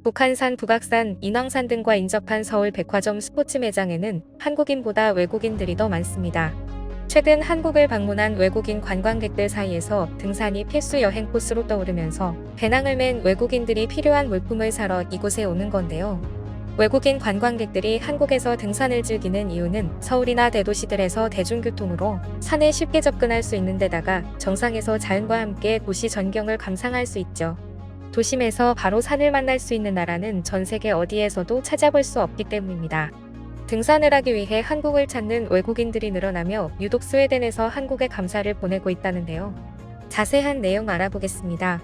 북한산, 북악산, 인왕산 등과 인접한 서울 백화점 스포츠 매장에는 한국인보다 외국인들이 더 많습니다. 최근 한국을 방문한 외국인 관광객들 사이에서 등산이 필수 여행 코스로 떠오르면서 배낭을 맨 외국인들이 필요한 물품을 사러 이곳에 오는 건데요. 외국인 관광객들이 한국에서 등산을 즐기는 이유는 서울이나 대도시들에서 대중교통으로 산에 쉽게 접근할 수 있는 데다가 정상에서 자연과 함께 도시 전경을 감상할 수 있죠. 도심에서 바로 산을 만날 수 있는 나라는 전 세계 어디에서도 찾아볼 수 없기 때문입니다. 등산을 하기 위해 한국을 찾는 외국인들이 늘어나며 유독 스웨덴에서 한국에 감사를 보내고 있다는데요. 자세한 내용 알아보겠습니다.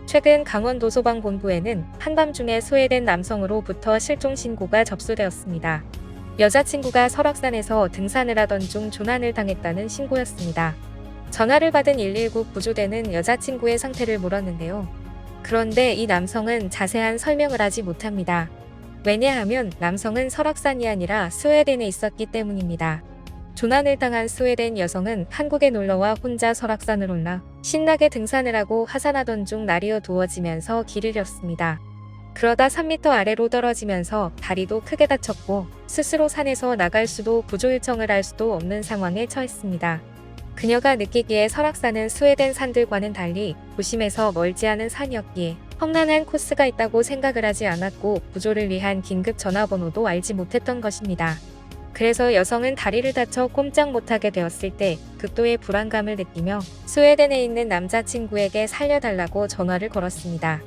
최근 강원도 소방본부에는 한밤중에 스웨덴 남성으로부터 실종 신고가 접수되었습니다. 여자친구가 설악산에서 등산을 하던 중 조난을 당했다는 신고였습니다. 전화를 받은 119 구조대는 여자친구의 상태를 물었는데요. 그런데 이 남성은 자세한 설명을 하지 못합니다. 왜냐하면 남성은 설악산이 아니라 스웨덴에 있었기 때문입니다. 조난을 당한 스웨덴 여성은 한국에 놀러와 혼자 설악산을 올라 신나게 등산을 하고 하산하던 중 날이 어두워지면서 길을 잃었습니다. 그러다 3m 아래로 떨어지면서 다리도 크게 다쳤고 스스로 산에서 나갈 수도 구조 요청을 할 수도 없는 상황에 처했습니다. 그녀가 느끼기에 설악산은 스웨덴 산들과는 달리 도심에서 멀지 않은 산이었기에 험난한 코스가 있다고 생각을 하지 않았고 구조를 위한 긴급 전화번호도 알지 못했던 것입니다. 그래서 여성은 다리를 다쳐 꼼짝 못하게 되었을 때 극도의 불안감을 느끼며 스웨덴에 있는 남자친구에게 살려달라고 전화를 걸었습니다.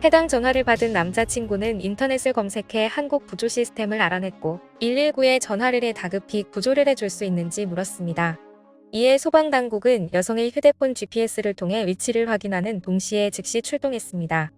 해당 전화를 받은 남자친구는 인터넷을 검색해 한국 구조 시스템을 알아냈고 119에 전화를 해 다급히 구조를 해줄 수 있는지 물었습니다. 이에 소방당국은 여성의 휴대폰 GPS를 통해 위치를 확인하는 동시에 즉시 출동했습니다.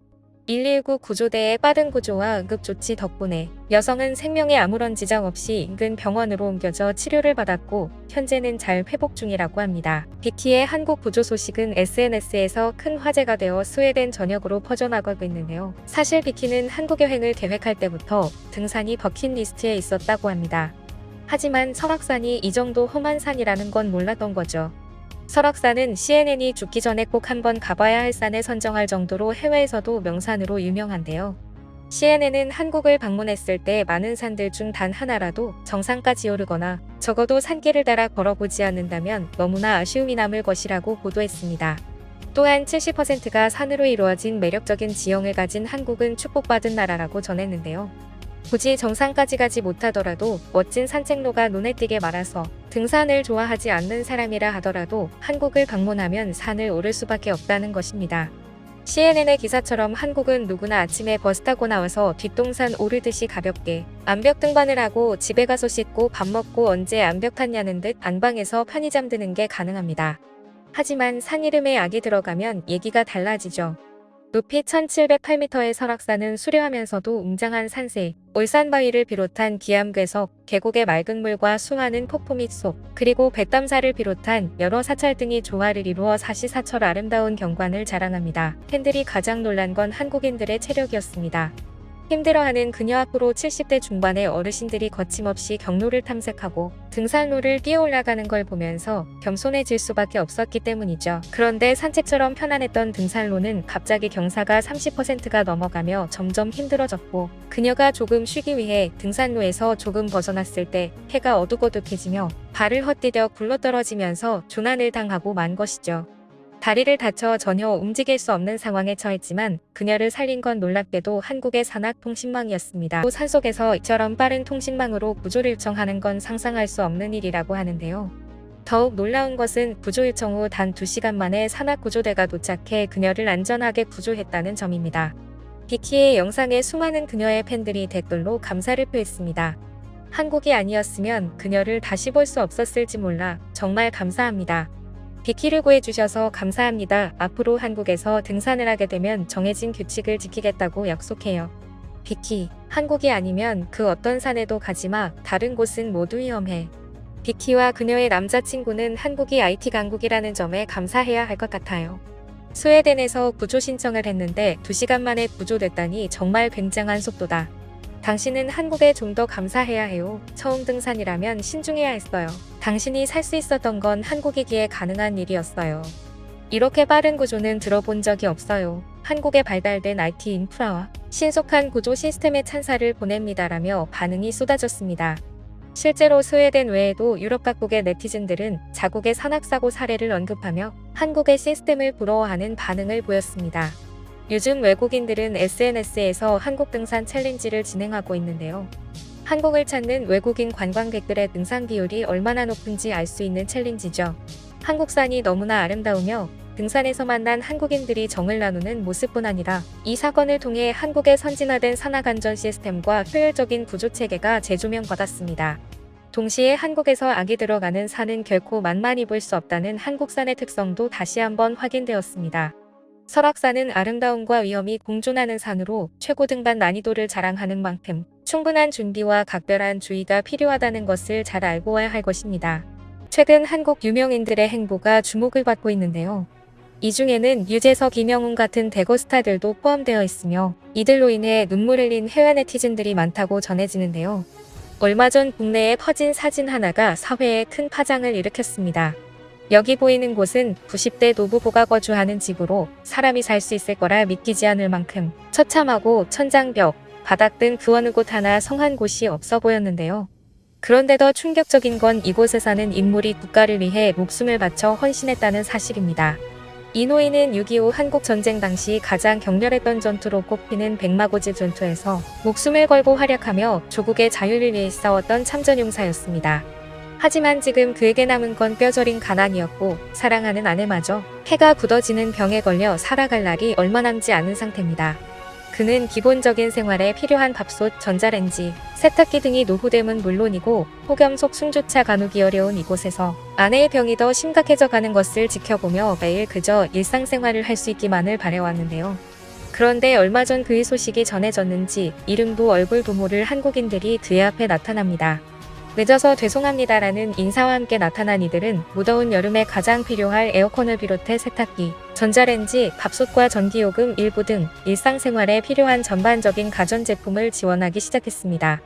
119 구조대의 빠른 구조와 응급조치 덕분에 여성은 생명에 아무런 지장 없이 인근 병원으로 옮겨져 치료를 받았고 현재는 잘 회복 중이라고 합니다. 비키의 한국 구조 소식은 SNS에서 큰 화제가 되어 스웨덴 전역으로 퍼져나가고 있는데요. 사실 비키는 한국 여행을 계획할 때부터 등산이 버킷리스트에 있었다고 합니다. 하지만 설악산이 이 정도 험한 산이라는 건 몰랐던 거죠. 설악산은 CNN이 죽기 전에 꼭 한번 가봐야 할 산에 선정할 정도로 해외에서도 명산으로 유명한데요. CNN은 한국을 방문했을 때 많은 산들 중 단 하나라도 정상까지 오르거나 적어도 산길을 따라 걸어보지 않는다면 너무나 아쉬움이 남을 것이라고 보도했습니다. 또한 70%가 산으로 이루어진 매력적인 지형을 가진 한국은 축복받은 나라라고 전했는데요. 굳이 정상까지 가지 못하더라도 멋진 산책로가 눈에 띄게 많아서 등산을 좋아하지 않는 사람이라 하더라도 한국을 방문하면 산을 오를 수밖에 없다는 것입니다. CNN의 기사처럼 한국은 누구나 아침에 버스 타고 나와서 뒷동산 오르듯이 가볍게 암벽 등반을 하고 집에 가서 씻고 밥 먹고 언제 암벽 탔냐는 듯 안방에서 편히 잠드는 게 가능합니다. 하지만 산 이름에 악이 들어가면 얘기가 달라지죠. 높이 1708m의 설악산은 수려하면서도 웅장한 산세, 올산바위를 비롯한 기암괴석, 계곡의 맑은 물과 수많은 폭포 밑속, 그리고 뱃담사를 비롯한 여러 사찰 등이 조화를 이루어 사시사철 아름다운 경관을 자랑합니다. 팬들이 가장 놀란 건 한국인들의 체력이었습니다. 힘들어하는 그녀 앞으로 70대 중반의 어르신들이 거침없이 경로를 탐색하고 등산로를 뛰어 올라가는 걸 보면서 겸손해질 수밖에 없었기 때문이죠. 그런데 산책처럼 편안했던 등산로는 갑자기 경사가 30%가 넘어가며 점점 힘들어졌고 그녀가 조금 쉬기 위해 등산로에서 조금 벗어났을 때 해가 어둑어둑해지며 발을 헛디뎌 굴러떨어지면서 조난을 당하고 만 것이죠. 다리를 다쳐 전혀 움직일 수 없는 상황에 처했지만 그녀를 살린 건 놀랍게도 한국의 산악통신망이었습니다. 또 산속에서 이처럼 빠른 통신망으로 구조를 요청하는 건 상상할 수 없는 일이라고 하는데요. 더욱 놀라운 것은 구조 요청 후 단 2시간 만에 산악구조대가 도착해 그녀를 안전하게 구조했다는 점입니다. 비키의 영상에 수많은 그녀의 팬들이 댓글로 감사를 표했습니다. 한국이 아니었으면 그녀를 다시 볼 수 없었을지 몰라 정말 감사합니다. 비키를 구해주셔서 감사합니다. 앞으로 한국에서 등산을 하게 되면 정해진 규칙을 지키겠다고 약속해요. 비키, 한국이 아니면 그 어떤 산에도 가지마. 다른 곳은 모두 위험해. 비키와 그녀의 남자친구는 한국이 IT 강국이라는 점에 감사해야 할 것 같아요. 스웨덴에서 구조 신청을 했는데 2시간 만에 구조됐다니 정말 굉장한 속도다. 당신은 한국에 좀 더 감사해야 해요. 처음 등산이라면 신중해야 했어요. 당신이 살 수 있었던 건 한국이기에 가능한 일이었어요. 이렇게 빠른 구조는 들어본 적이 없어요. 한국에 발달된 IT 인프라와 신속한 구조 시스템에 찬사를 보냅니다라며 반응이 쏟아졌습니다. 실제로 스웨덴 외에도 유럽 각국의 네티즌들은 자국의 산악사고 사례를 언급하며 한국의 시스템을 부러워하는 반응을 보였습니다. 요즘 외국인들은 SNS에서 한국 등산 챌린지를 진행하고 있는데요. 한국을 찾는 외국인 관광객들의 등산 비율이 얼마나 높은지 알 수 있는 챌린지죠. 한국산이 너무나 아름다우며 등산에서 만난 한국인들이 정을 나누는 모습뿐 아니라 이 사건을 통해 한국의 선진화된 산악안전 시스템과 효율적인 구조체계가 재조명받았습니다. 동시에 한국에서 악이 들어가는 산은 결코 만만히 볼 수 없다는 한국산의 특성도 다시 한번 확인되었습니다. 설악산은 아름다움과 위험이 공존하는 산으로 최고 등반 난이도를 자랑하는 만큼 충분한 준비와 각별한 주의가 필요하다는 것을 잘 알고 와야 할 것입니다. 최근 한국 유명인들의 행보가 주목을 받고 있는데요. 이 중에는 유재석, 이명웅 같은 대거 스타들도 포함되어 있으며 이들로 인해 눈물 흘린 해외 네티즌들이 많다고 전해지는데요. 얼마 전 국내에 퍼진 사진 하나가 사회에 큰 파장을 일으켰습니다. 여기 보이는 곳은 90대 노부부가 거주하는 집으로 사람이 살 수 있을 거라 믿기지 않을 만큼 처참하고 천장벽, 바닥 등 그 어느 곳 하나 성한 곳이 없어 보였는데요. 그런데 더 충격적인 건 이곳에 사는 인물이 국가를 위해 목숨을 바쳐 헌신했다는 사실입니다. 이 노인은 6.25 한국전쟁 당시 가장 격렬했던 전투로 꼽히는 백마고지 전투에서 목숨을 걸고 활약하며 조국의 자유를 위해 싸웠던 참전용사였습니다. 하지만 지금 그에게 남은 건 뼈저린 가난이었고 사랑하는 아내마저 해가 굳어지는 병에 걸려 살아갈 날이 얼마 남지 않은 상태입니다. 그는 기본적인 생활에 필요한 밥솥, 전자레인지, 세탁기 등이 노후됨은 물론이고 폭염속 숨조차 가누기 어려운 이곳에서 아내의 병이 더 심각해져 가는 것을 지켜보며 매일 그저 일상생활을 할 수 있기만을 바래왔는데요. 그런데 얼마 전 그의 소식이 전해졌는지 이름도 얼굴도 모를 한국인들이 그의 앞에 나타납니다. 늦어서 죄송합니다라는 인사와 함께 나타난 이들은 무더운 여름에 가장 필요할 에어컨을 비롯해 세탁기, 전자레인지, 밥솥과 전기요금 일부 등 일상생활에 필요한 전반적인 가전제품을 지원하기 시작했습니다.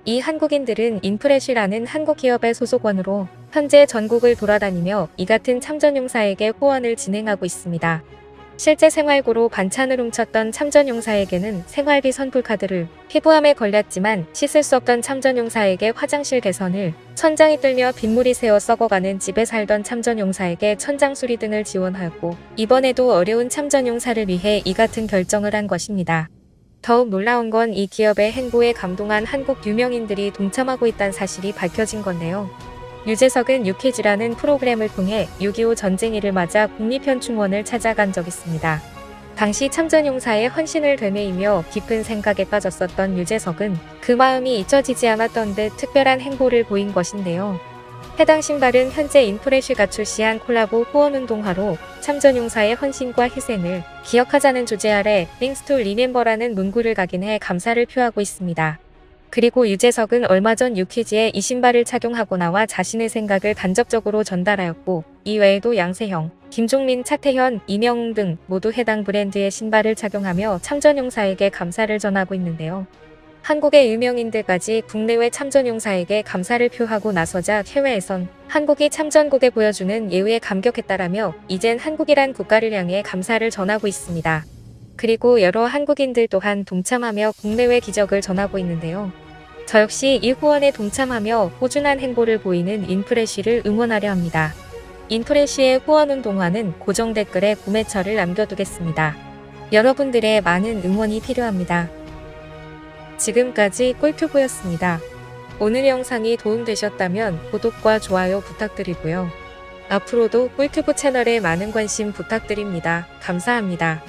이 한국인들은 인프레쉬라는 한국 기업의 소속원으로 현재 전국을 돌아다니며 이 같은 참전용사에게 후원을 진행하고 있습니다. 실제 생활고로 반찬을 훔쳤던 참전용사에게는 생활비 선불카드를, 피부암에 걸렸지만 씻을 수 없던 참전용사에게 화장실 개선을, 천장이 뚫려 빗물이 새어 썩어가는 집에 살던 참전용사에게 천장 수리 등을 지원하였고 이번에도 어려운 참전용사를 위해 이 같은 결정을 한 것입니다. 더욱 놀라운 건 이 기업의 행보에 감동한 한국 유명인들이 동참하고 있다는 사실이 밝혀진 건데요. 유재석은 유퀴즈라는 프로그램을 통해 6.25 전쟁일을 맞아 국립현충원을 찾아간 적 있습니다. 당시 참전용사의 헌신을 되뇌이며 깊은 생각에 빠졌었던 유재석은 그 마음이 잊혀지지 않았던 듯 특별한 행보를 보인 것인데요. 해당 신발은 현재 인프레쉬가 출시한 콜라보 후원운동화로 참전용사의 헌신과 희생을 기억하자는 주제 아래 Things to Remember라는 문구를 각인해 감사를 표하고 있습니다. 그리고 유재석은 얼마 전 유퀴즈에 이 신발을 착용하고 나와 자신의 생각을 간접적으로 전달하였고 이 외에도 양세형, 김종민, 차태현, 이명웅 등 모두 해당 브랜드의 신발을 착용하며 참전용사에게 감사를 전하고 있는데요. 한국의 유명인들까지 국내외 참전용사에게 감사를 표하고 나서자 해외에선 한국이 참전국에 보여주는 예우에 감격했다라며 이젠 한국이란 국가를 향해 감사를 전하고 있습니다. 그리고 여러 한국인들 또한 동참하며 국내외 기적을 전하고 있는데요. 저 역시 이 후원에 동참하며 꾸준한 행보를 보이는 인프레쉬를 응원하려 합니다. 인프레쉬의 후원운동화는 고정 댓글에 구매처를 남겨두겠습니다. 여러분들의 많은 응원이 필요합니다. 지금까지 꿀튜브였습니다. 오늘 영상이 도움되셨다면 구독과 좋아요 부탁드리고요. 앞으로도 꿀튜브 채널에 많은 관심 부탁드립니다. 감사합니다.